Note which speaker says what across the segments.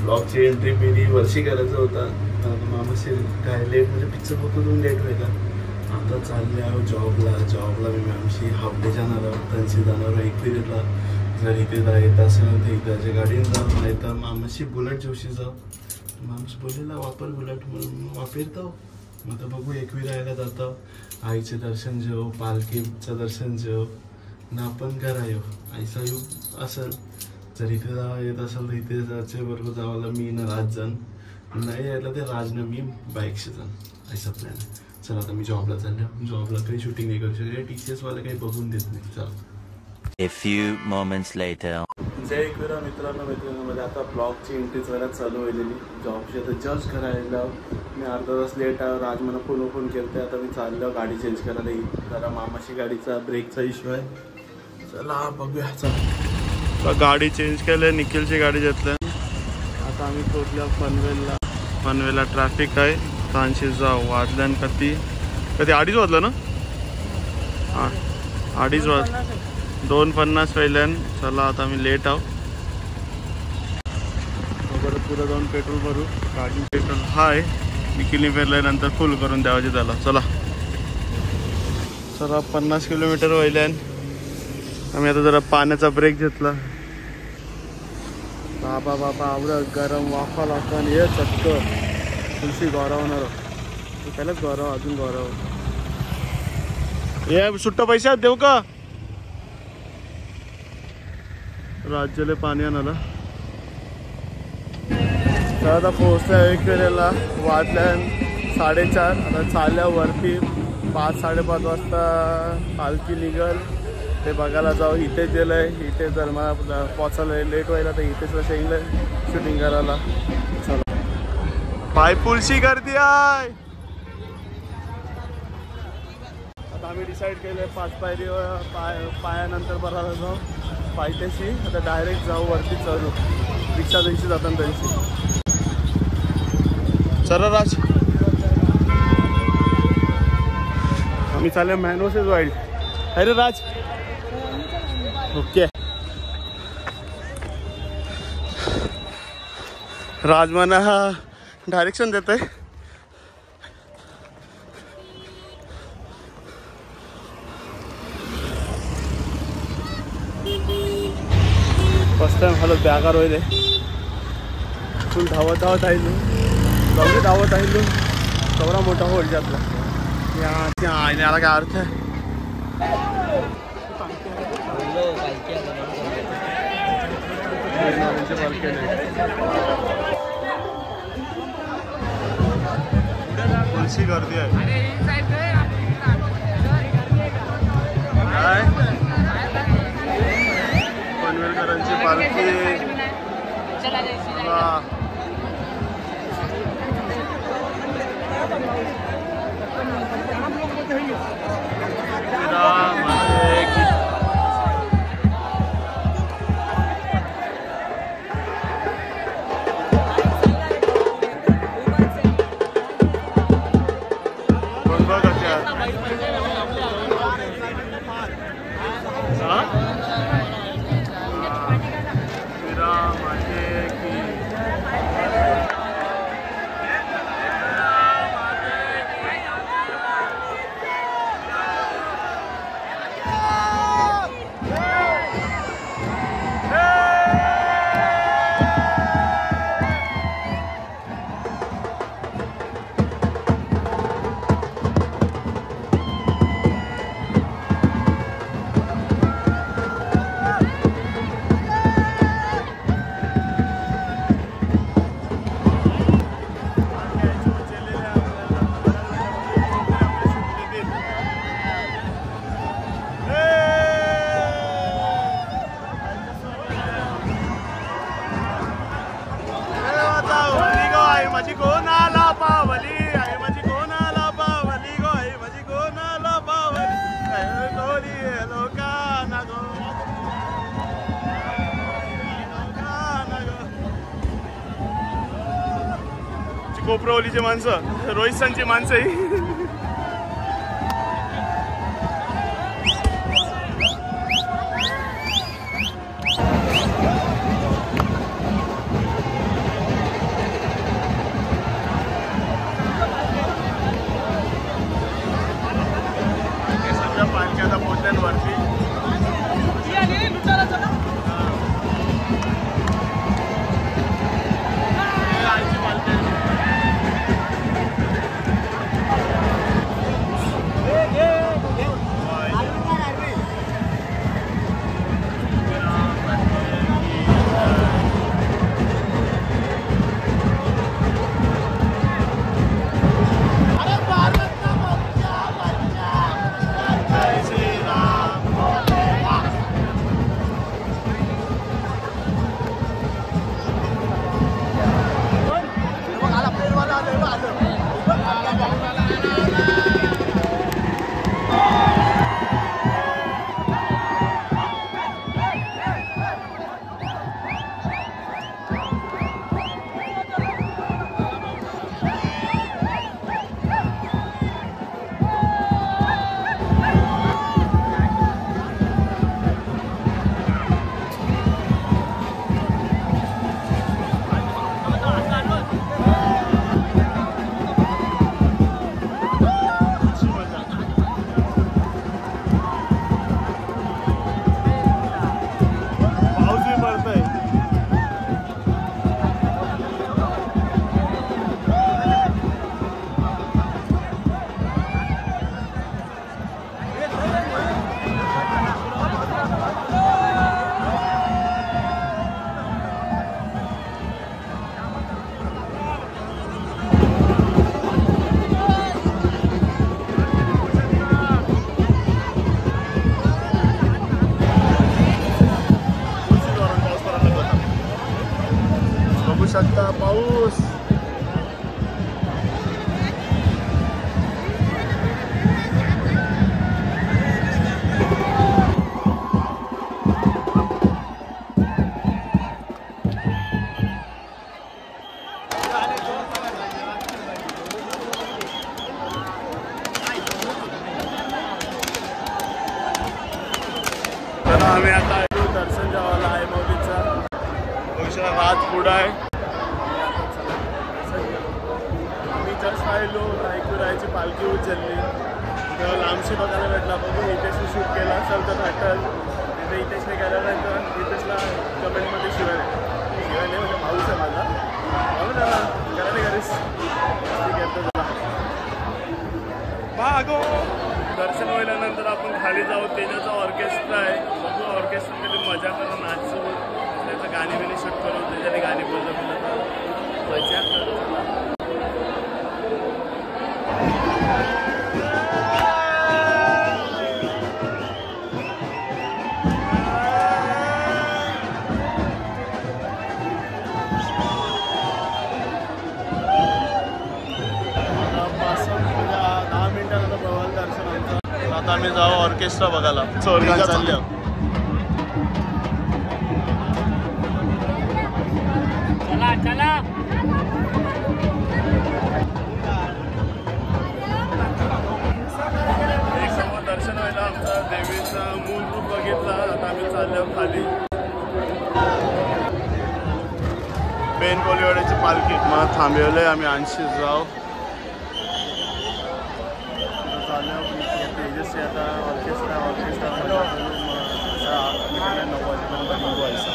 Speaker 1: ब्लॉगची entry पहिली वर्षी करायचं होता. मामाशी काय लेट म्हणजे पिक्चर बघतो तुम्ही लेट व्हायला. आता चालले आहो जॉबला मी मॅमशी हाफ डे जाणार आहोत. त्यांची जाणार एकविरीला. जर इथे येत असेल तर इकडच्या गाडीने जाऊ, नाही तर मामाशी बुलेट जोशी जाऊ. माणूस बोललेला वापर बुलेट म्हणून वापरतो. मग आता बघू एकवी राहायला जातो. आईचे दर्शन जेव, पालखीचं दर्शन जेव ना आपण करा येऊ. आईचा येऊ असेल जर इथे जावं येत असेल तर इथे जायचे बरोबर जावाला मी ना राज जाण, नाही यायला ते राजनं मी बाईकशी जाण. असा प्लॅन आहे. चला आता मी जॉबला चाललो. जॉबला काही शूटिंग नाही करू शकते. TCS वाले काही बघून देत नाही. चला.
Speaker 2: A few moments later.
Speaker 1: जय एकविरा मित्रांमध्ये आता ब्लॉगची एंट्री जरा चालू व्हायलेली. जॉबची आता जस्ट करायला मी अर्धा तास लेट आहे. राज मला फोन केलं. आता मी चाललो गाडी चेंज करायला येईल. जरा मामाशी गाडीचा ब्रेकचा इश्यू आहे. चला बघूया. चला गाडी चेंज केलं. निखिलची गाडी घेतलं. आता आम्ही पोहोचलो पनवेलला ट्रॅफिक आहे. तानशी जाऊ वाजल्यान कधी 2:30 वाजलं ना. 2:30 वाज 2:50 पहिल्यान. चला आता आम्ही लेट आहोत. वगैरे पुढं जाऊन पेट्रोल भरू. गाडी पेट्रोल हाय निखिलने पेरल्यानंतर फुल करून द्यावायचे त्याला. चला 50 किलोमीटर व्हायल्यान. आम्ही आता जरा पाण्याचा ब्रेक घेतला. बाबा आवडं गरम वाफा लागतं आणि हे चक्क तुलसी गौरवणार. पहिलाच गौरव अजून गौरव. हे सुट्ट पैसे देऊ का. राज्याला पाणी आणायला. तर आता पोहोचल्या एकविरेला. वाजल्या 4:30. आता चालल्यावरती 5-5:30 वाजता पालखी निघल. ते बघायला जाऊ. इथेच गेलंय. इथे जर मला पोचायला लेट व्हायला तर इथेच शेंगलंय शूटिंग करायला. चला पाय पुलशी गर्दी आहे. आता आम्ही डिसाईड केलंय 5 पायरी पायानंतर बरायला जाऊ पायथ्याशी. आता डायरेक्ट जाऊ वरती चढू. रिक्षा द्यायची जाताना त्यांची. चला राज आम्ही चालले मॅनोसेस वाईल्ड. अरे राज ओके. राज मला हा डायरेक्शन देत आहे. फर्स्ट टाइम हालत बेकार होईल. फुल धावत आयलो. जाऊ धावत आयलो. तेवढा मोठा होल जातला. याला काय अर्थ आहे. पुलशी गर्दी आहे. काय पनवेलकरांची पालखी. कोपरवलीची माणसं, रोहित सांची माणसं ही शकता पाऊस. आम्ही आता दर्शन जेवायला आहे मोदीचा भविष्याला रात पुढं आहे. आम्ही जस्ट राहिलो नाईकविरायची पालखी उचलली तेव्हा लांबशी बघायला भेटला. बघू हितेशने शूट केला असेल तर भेटल. तिथे हितेशने केल्यानंतर हितेशला कमेंटमध्ये शिवाय नाही म्हणजे पाऊस आहे माझा बघू ना करा नाही घरीच ठीक आहे तुला मागो. दर्शन व्हायल्यानंतर आपण खाली जाऊ. तेजाचा ऑर्केस्ट्रा आहे. बघू ऑर्केस्ट्रामध्ये मजा करू नाचू त्याचं गाणी बिणी शूट करू. त्याच्याने गाणी बोललं मजा करू. आता आम्ही जाऊ ऑर्केस्ट्रा बघायला. चोरगा चालले चला चला. एक समोर दर्शन व्हायला आमचं देवीचं मूल रूप बघितलं. आता आम्ही चाललो खाली. बेन कोलीवाड्याची पालखी मग थांबवलंय आम्ही. 80 जाऊ तेजस्वी आता ऑर्केस्ट्रा 9 वाजेपर्यंत निघवायचा.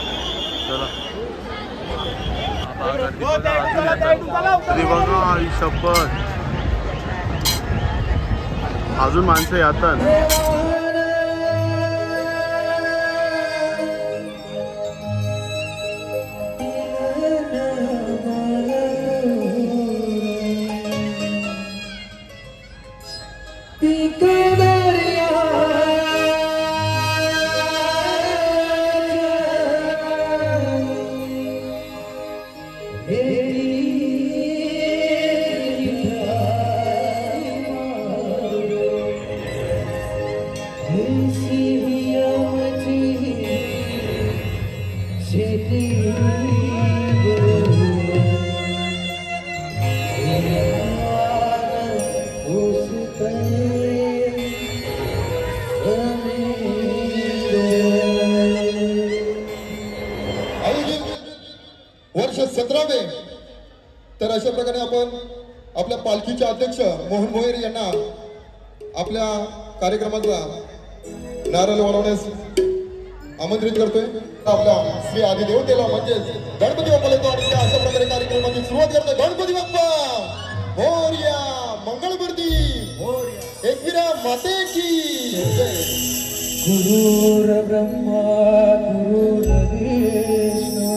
Speaker 1: तरी बघा आई शपथ अजून माणसं येतात.
Speaker 3: वर्ष 17वे. तर अशा प्रकारे आपण आपल्या पालखीचे अध्यक्ष मोहन भोयर यांना आपल्या कार्यक्रमाचा नारळ वाढवण्यास आमंत्रित करतोय. आपल्या श्री आदिदेवतेला म्हणजेच गणपती बाप्पाला येतो आणि अशा प्रकारे कार्यक्रमाची सुरुवात करतोय. गणपती बाप्पा मोरया मंगलमूर्ती एकविरा माते की जय.
Speaker 4: गुरुर ब्रह्मा गुरुर विष्णू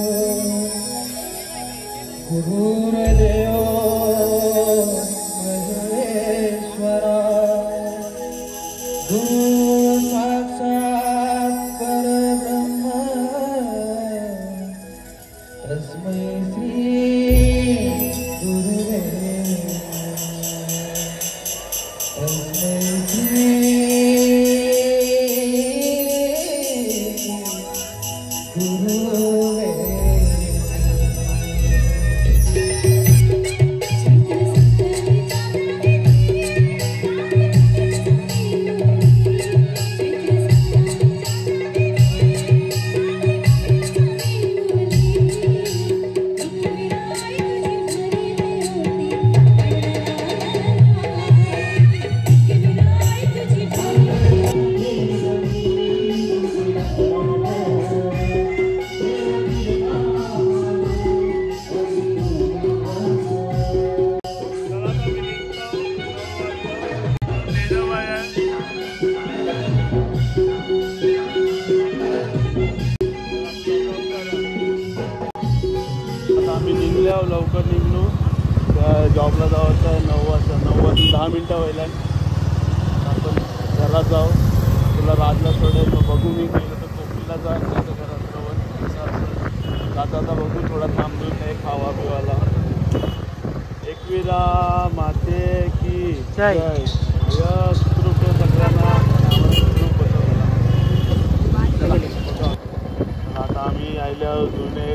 Speaker 4: गुरुर्देव महेश्वरा गुरु साक्षात परब्रह्म तस्मै श्री गुरुवे तस्मै श्री गुरुवे.
Speaker 1: लवकर निघलो. जॉबला जायचं 9 वाजता. 9 वाजून 10 मिनटं व्हायला. आपण घरात जाऊ. तुला राजला सोडायचं बघू. मी गेलं तर कोकणीला जा घरात जवळ. आता बघू थोडा थांबून काही खावा पिवाला. एकविरा माते की जय. यश सुखरूप सगळ्यांना सुखरूप बसवला. चला आता आम्ही आयल्या जुने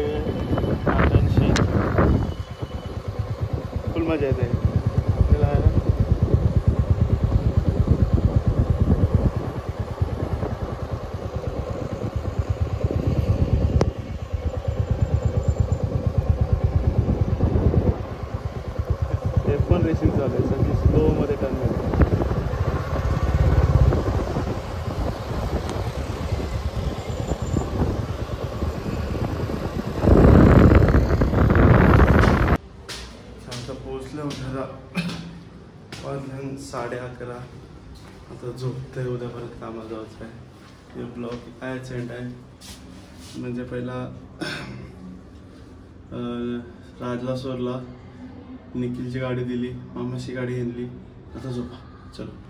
Speaker 1: नात्यांशी फुल मजा येते. F1 रेसिंग चालू आहे सगळी स्लो मध्ये करणार. आता पोचलो घरा. वाजले 11:30. आता झोपतंय. उद्या परत कामाला जायचं आहे. हे ब्लॉग काय सेंड आहे म्हणजे पहिला राजला सोडला, निखिलची गाडी दिली, मामाची गाडी घेतली. आता झोपा चलो.